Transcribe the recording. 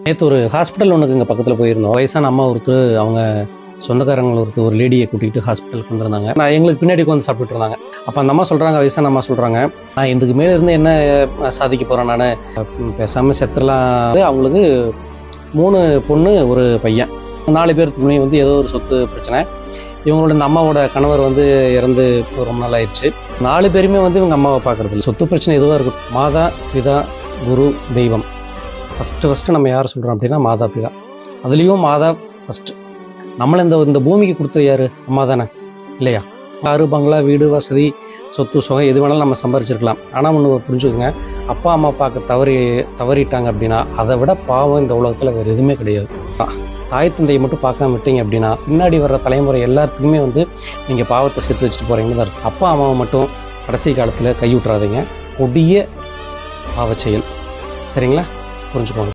நேற்று ஒரு ஹாஸ்பிட்டல் ஒன்றுக்கு இங்கே பக்கத்தில் போயிருந்தோம். வயசான அம்மா ஒருத்தர் அவங்க சொந்தக்காரங்களை ஒரு லேடியை கூட்டிகிட்டு ஹாஸ்பிட்டலுக்கு வந்திருந்தாங்க. நான் எங்களுக்கு பின்னாடி உட்காந்து சாப்பிட்டுட்டு இருந்தாங்க. அப்போ அந்த அம்மா சொல்கிறாங்க, வயசான அம்மா சொல்கிறாங்க, நான் இதுக்கு மேலே இருந்து என்ன சாதிக்க போகிறேன், நான் பேசாமல் செத்துலாம். அவங்களுக்கு 3 பொண்ணு ஒரு பையன், 4 பேர் துணை ஏதோ ஒரு சொத்து பிரச்சனை. இவங்களோட இந்த அம்மாவோட கணவர் இறந்து ரொம்ப நாள் ஆயிடுச்சு. 4 பேருமே இவங்க அம்மாவை பார்க்குறது இல்லை. சொத்து பிரச்சனை எதுவாக இருக்கும், மாதா பிதா குரு தெய்வம். ஃபஸ்ட்டு நம்ம யார் சொல்கிறோம் அப்படின்னா மாதா பிதா. அதுலேயும் மாதா ஃபஸ்ட்டு. நம்மளை இந்த பூமிக்கு கொடுத்தது யார்? அம்மா தானே, இல்லையா? காரு பங்களா வீடு வசதி சொத்து சுகம் எது வேணாலும் நம்ம சம்பாரிச்சிருக்கலாம். ஆனால் ஒன்று புரிஞ்சுக்கோங்க, அப்பா அம்மா பார்க்க தவறிட்டாங்க அப்படின்னா அதை விட பாவம் இந்த உலகத்தில் வேறு எதுவுமே கிடையாது. தாய் தந்தையை மட்டும் பார்க்காம விட்டீங்க அப்படின்னா பின்னாடி வர்ற தலைமுறை எல்லாத்துக்குமே நீங்கள் பாவத்தை சேர்த்து வச்சுட்டு போகிறீங்கன்னு தான் இருக்கும். அப்பா அம்மாவை மட்டும் கடைசி காலத்தில் கைவிட்றாதீங்க. கொடிய பாவச் செயல். சரிங்களா? புரிஞ்சுக்கோங்க.